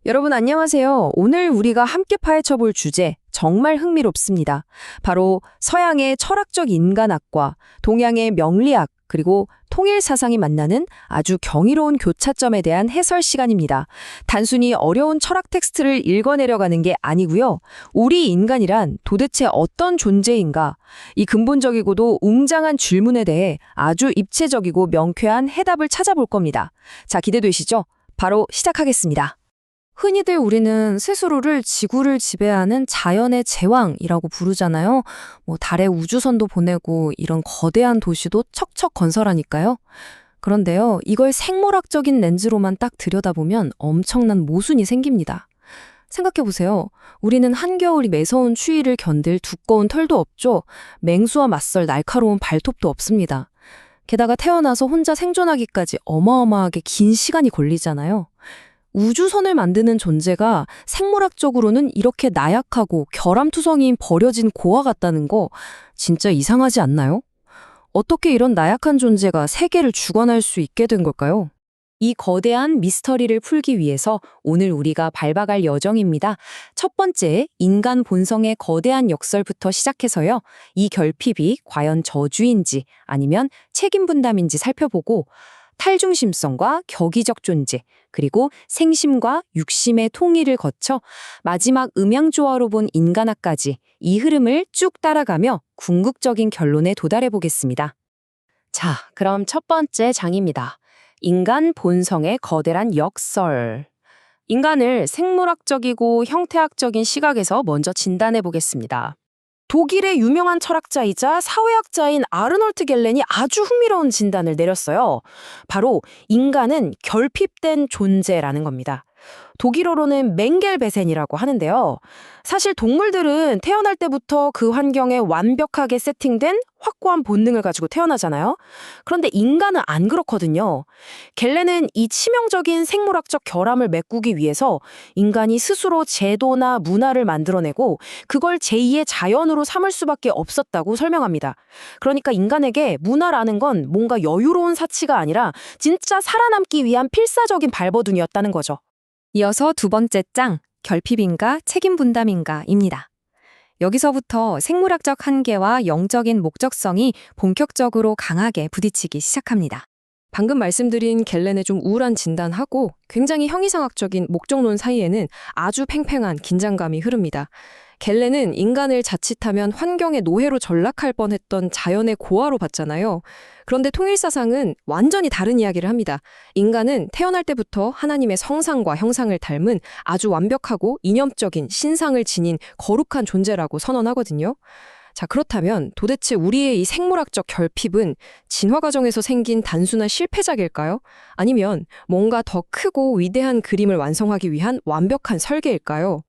여러분 안녕하세요. 오늘 우리가 함께 파헤쳐 볼 주제 정말 흥미롭습니다. 바로 서양의 철학적 인간학과 동양의 명리학 그리고 통일 사상이 만나는 아주 경이로운 교차점에 대한 해설 시간입니다. 단순히 어려운 철학 텍스트를 읽어내려가는 게 아니고요. 우리 인간이란 도대체 어떤 존재인가? 이 근본적이고도 웅장한 질문에 대해 아주 입체적이고 명쾌한 해답을 찾아볼 겁니다. 자, 기대되시죠? 바로 시작하겠습니다. 흔히들 우리는 스스로를 지구를 지배하는 자연의 제왕이라고 부르잖아요. 달에 우주선도 보내고 이런 거대한 도시도 척척 건설하니까요. 그런데요, 이걸 생물학적인 렌즈로만 딱 들여다보면 엄청난 모순이 생깁니다. 생각해보세요. 우리는 한겨울이 매서운 추위를 견딜 두꺼운 털도 없죠. 맹수와 맞설 날카로운 발톱도 없습니다. 게다가 태어나서 혼자 생존하기까지 어마어마하게 긴 시간이 걸리잖아요. 우주선을 만드는 존재가 생물학적으로는 이렇게 나약하고 결함투성이인 버려진 고와 같다는 거 진짜 이상하지 않나요? 어떻게 이런 나약한 존재가 세계를 주관할 수 있게 된 걸까요? 이 거대한 미스터리를 풀기 위해서 오늘 우리가 밟아갈 여정입니다. 첫 번째, 인간 본성의 거대한 역설부터 시작해서요. 이 결핍이 과연 저주인지 아니면 책임 분담인지 살펴보고 탈중심성과 격의적 존재, 그리고 생심과 육심의 통일을 거쳐 마지막 음양조화로 본 인간학까지 이 흐름을 쭉 따라가며 궁극적인 결론에 도달해 보겠습니다. 자, 그럼 첫 번째 장입니다. 인간 본성의 거대한 역설. 인간을 생물학적이고 형태학적인 시각에서 먼저 진단해 보겠습니다. 독일의 유명한 철학자이자 사회학자인 아르놀트 겔렌이 아주 흥미로운 진단을 내렸어요. 바로 인간은 결핍된 존재라는 겁니다. 독일어로는 맹겔베센이라고 하는데요. 사실 동물들은 태어날 때부터 그 환경에 완벽하게 세팅된 확고한 본능을 가지고 태어나잖아요. 그런데 인간은 안 그렇거든요. 겔렌은 이 치명적인 생물학적 결함을 메꾸기 위해서 인간이 스스로 제도나 문화를 만들어내고 그걸 제2의 자연으로 삼을 수밖에 없었다고 설명합니다. 그러니까 인간에게 문화라는 건 뭔가 여유로운 사치가 아니라 진짜 살아남기 위한 필사적인 발버둥이었다는 거죠. 이어서 두 번째 장, 결핍인가 책임 분담인가입니다. 여기서부터 생물학적 한계와 영적인 목적성이 본격적으로 강하게 부딪히기 시작합니다. 방금 말씀드린 겔렌의 좀 우울한 진단하고 굉장히 형이상학적인 목적론 사이에는 아주 팽팽한 긴장감이 흐릅니다. 겔렌은 인간을 자칫하면 환경의 노예로 전락할 뻔했던 자연의 고아로 봤잖아요. 그런데 통일사상은 완전히 다른 이야기를 합니다. 인간은 태어날 때부터 하나님의 성상과 형상을 닮은 아주 완벽하고 이념적인 신상을 지닌 거룩한 존재라고 선언하거든요. 자, 그렇다면 도대체 우리의 이 생물학적 결핍은 진화 과정에서 생긴 단순한 실패작일까요? 아니면 뭔가 더 크고 위대한 그림을 완성하기 위한 완벽한 설계일까요?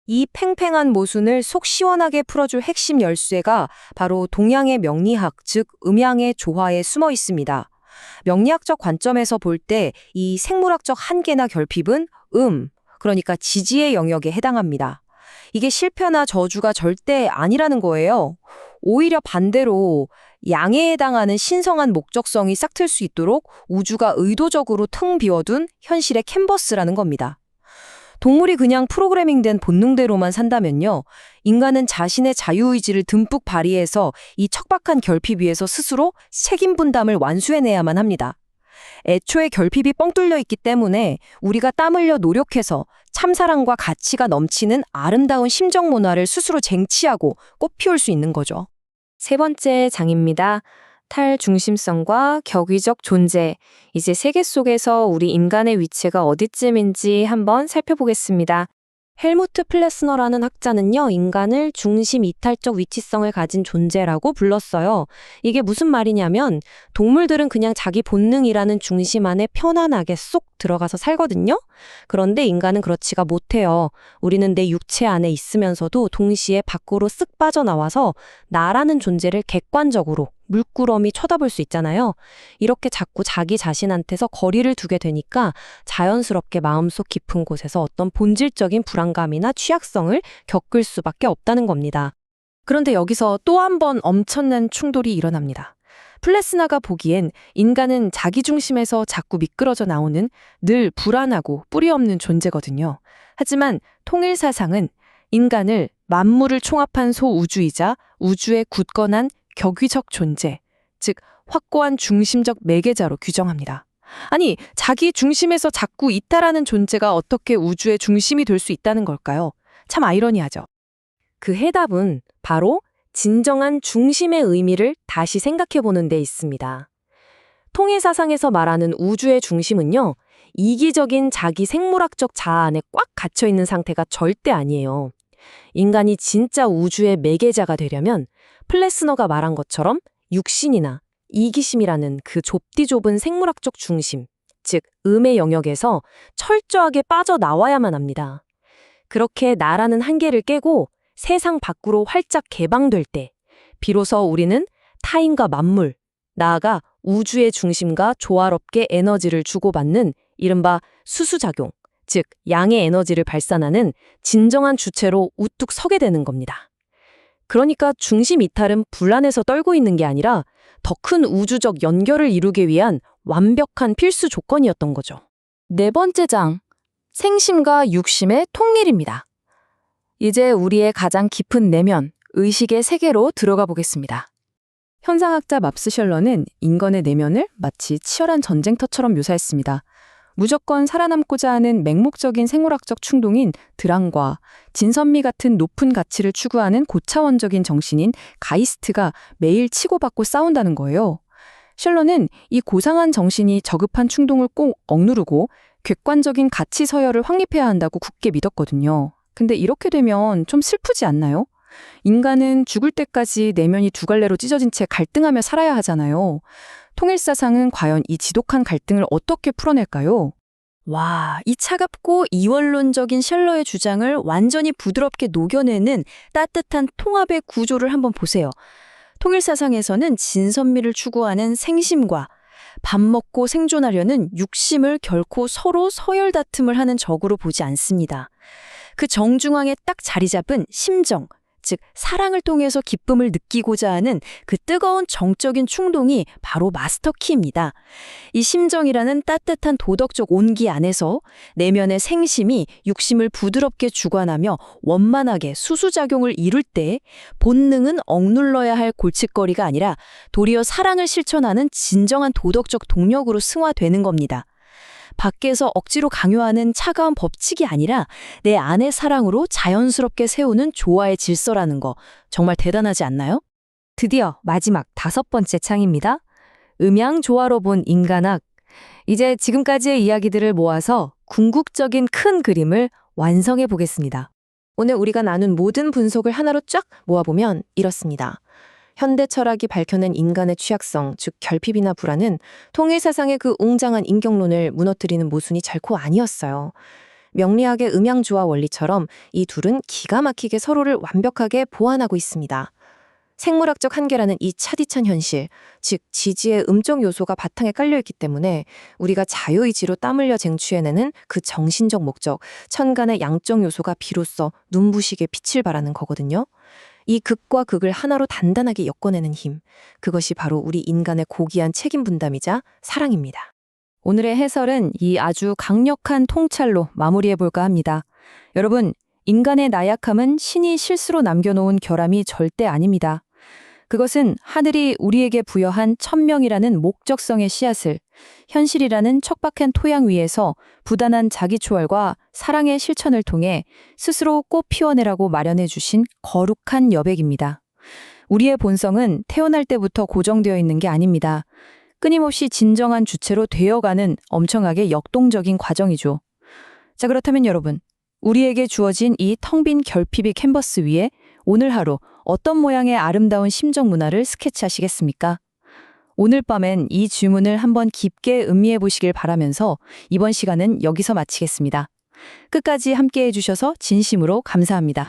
이 팽팽한 모순을 속 시원하게 풀어줄 핵심 열쇠가 바로 동양의 명리학, 즉 음양의 조화에 숨어 있습니다. 명리학적 관점에서 볼 때 이 생물학적 한계나 결핍은 그러니까 지지의 영역에 해당합니다. 이게 실패나 저주가 절대 아니라는 거예요. 오히려 반대로 양해에 해당하는 신성한 목적성이 싹틀 수 있도록 우주가 의도적으로 텅 비워둔 현실의 캔버스라는 겁니다. 동물이 그냥 프로그래밍된 본능대로만 산다면요. 인간은 자신의 자유의지를 듬뿍 발휘해서 이 척박한 결핍 위에서 스스로 책임 분담을 완수해내야만 합니다. 애초에 결핍이 뻥 뚫려 있기 때문에 우리가 땀 흘려 노력해서 참사랑과 가치가 넘치는 아름다운 심정 문화를 스스로 쟁취하고 꽃피울 수 있는 거죠. 세 번째 장입니다. 탈중심성과 격의적 존재. 이제 세계 속에서 우리 인간의 위치가 어디쯤인지 한번 살펴보겠습니다. 헬무트 플레스너라는 학자는요, 인간을 중심 이탈적 위치성을 가진 존재라고 불렀어요. 이게 무슨 말이냐면 동물들은 그냥 자기 본능이라는 중심 안에 편안하게 쏙 들어가서 살거든요. 그런데 인간은 그렇지가 못해요. 우리는 내 육체 안에 있으면서도 동시에 밖으로 쓱 빠져나와서 나라는 존재를 객관적으로 물끄러미 쳐다볼 수 있잖아요. 이렇게 자꾸 자기 자신한테서 거리를 두게 되니까 자연스럽게 마음속 깊은 곳에서 어떤 본질적인 불안감이나 취약성을 겪을 수밖에 없다는 겁니다. 그런데 여기서 또 한 번 엄청난 충돌이 일어납니다. 플레스나가 보기엔 인간은 자기 중심에서 자꾸 미끄러져 나오는 늘 불안하고 뿌리 없는 존재거든요. 하지만 통일 사상은 인간을 만물을 총합한 소우주이자 우주의 굳건한 격위적 존재, 즉 확고한 중심적 매개자로 규정합니다. 아니, 자기 중심에서 자꾸 이탈하는 존재가 어떻게 우주의 중심이 될 수 있다는 걸까요? 참 아이러니하죠. 그 해답은 바로 진정한 중심의 의미를 다시 생각해보는 데 있습니다. 통일 사상에서 말하는 우주의 중심은요, 이기적인 자기 생물학적 자아 안에 꽉 갇혀있는 상태가 절대 아니에요. 인간이 진짜 우주의 매개자가 되려면 플래스너가 말한 것처럼 육신이나 이기심이라는 그 좁디 좁은 생물학적 중심, 즉 음의 영역에서 철저하게 빠져나와야만 합니다. 그렇게 나라는 한계를 깨고 세상 밖으로 활짝 개방될 때 비로소 우리는 타인과 만물, 나아가 우주의 중심과 조화롭게 에너지를 주고받는 이른바 수수작용, 즉 양의 에너지를 발산하는 진정한 주체로 우뚝 서게 되는 겁니다. 그러니까 중심 이탈은 불안해서 떨고 있는 게 아니라 더 큰 우주적 연결을 이루기 위한 완벽한 필수 조건이었던 거죠. 네 번째 장, 생심과 육심의 통일입니다. 이제 우리의 가장 깊은 내면, 의식의 세계로 들어가 보겠습니다. 현상학자 맙스 셜러는 인간의 내면을 마치 치열한 전쟁터처럼 묘사했습니다. 무조건 살아남고자 하는 맹목적인 생물학적 충동인 드랑과 진선미 같은 높은 가치를 추구하는 고차원적인 정신인 가이스트가 매일 치고받고 싸운다는 거예요. 셜러는 이 고상한 정신이 저급한 충동을 꼭 억누르고 객관적인 가치 서열을 확립해야 한다고 굳게 믿었거든요. 근데 이렇게 되면 좀 슬프지 않나요? 인간은 죽을 때까지 내면이 두 갈래로 찢어진 채 갈등하며 살아야 하잖아요. 통일사상은 과연 이 지독한 갈등을 어떻게 풀어낼까요? 와, 이 차갑고 이원론적인 셜러의 주장을 완전히 부드럽게 녹여내는 따뜻한 통합의 구조를 한번 보세요. 통일사상에서는 진선미를 추구하는 생심과 밥 먹고 생존하려는 육심을 결코 서로 서열 다툼을 하는 적으로 보지 않습니다. 그 정중앙에 딱 자리 잡은 심정, 즉 사랑을 통해서 기쁨을 느끼고자 하는 그 뜨거운 정적인 충동이 바로 마스터키입니다. 이 심정이라는 따뜻한 도덕적 온기 안에서 내면의 생심이 육심을 부드럽게 주관하며 원만하게 수수작용을 이룰 때 본능은 억눌러야 할 골칫거리가 아니라 도리어 사랑을 실천하는 진정한 도덕적 동력으로 승화되는 겁니다. 밖에서 억지로 강요하는 차가운 법칙이 아니라 내 안의 사랑으로 자연스럽게 세우는 조화의 질서라는 거 정말 대단하지 않나요? 드디어 마지막 5번째 창입니다. 음양 조화로 본 인간학. 이제 지금까지의 이야기들을 모아서 궁극적인 큰 그림을 완성해 보겠습니다. 오늘 우리가 나눈 모든 분석을 하나로 쫙 모아보면 이렇습니다. 현대 철학이 밝혀낸 인간의 취약성, 즉 결핍이나 불안은 통일사상의 그 웅장한 인격론을 무너뜨리는 모순이 결코 아니었어요. 명리학의 음양조화 원리처럼 이 둘은 기가 막히게 서로를 완벽하게 보완하고 있습니다. 생물학적 한계라는 이 차디찬 현실, 즉 지지의 음적 요소가 바탕에 깔려있기 때문에 우리가 자유의지로 땀 흘려 쟁취해내는 그 정신적 목적, 천간의 양적 요소가 비로소 눈부시게 빛을 발하는 거거든요. 이 극과 극을 하나로 단단하게 엮어내는 힘, 그것이 바로 우리 인간의 고귀한 책임 분담이자 사랑입니다. 오늘의 해설은 이 아주 강력한 통찰로 마무리해볼까 합니다. 여러분, 인간의 나약함은 신이 실수로 남겨놓은 결함이 절대 아닙니다. 그것은 하늘이 우리에게 부여한 천명이라는 목적성의 씨앗을 현실이라는 척박한 토양 위에서 부단한 자기 초월과 사랑의 실천을 통해 스스로 꽃 피워내라고 마련해 주신 거룩한 여백입니다. 우리의 본성은 태어날 때부터 고정되어 있는 게 아닙니다. 끊임없이 진정한 주체로 되어가는 엄청나게 역동적인 과정이죠. 자, 그렇다면 여러분, 우리에게 주어진 이 텅 빈 결핍의 캔버스 위에 오늘 하루 어떤 모양의 아름다운 심정 문화를 스케치하시겠습니까? 오늘 밤엔 이 질문을 한번 깊게 음미해 보시길 바라면서 이번 시간은 여기서 마치겠습니다. 끝까지 함께해 주셔서 진심으로 감사합니다.